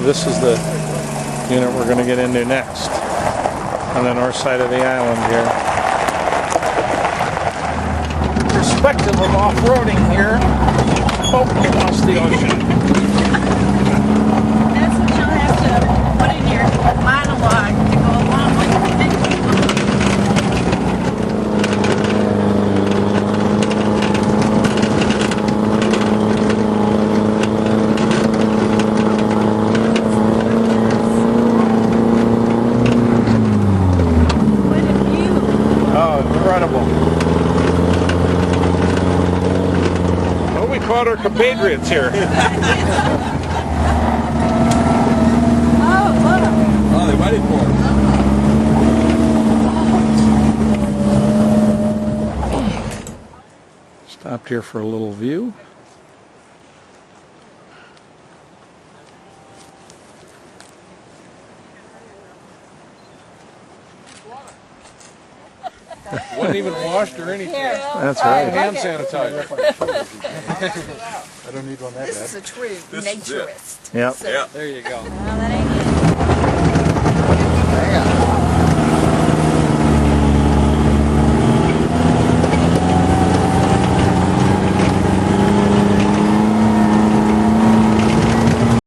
This is the unit we're going to get into next on the north side of the island here. Perspective of off-roading here, across the ocean. That's what you'll have to put in your monologue to go along with it. Caught our compatriots here. Oh, look. Oh, they waited for it. Stopped here for a little view. Wasn't even washed or anything. That's right. Hand sanitizer. I don't need one that bad. This is a true naturist. Yep. So, Yeah, there you go. well, that ain't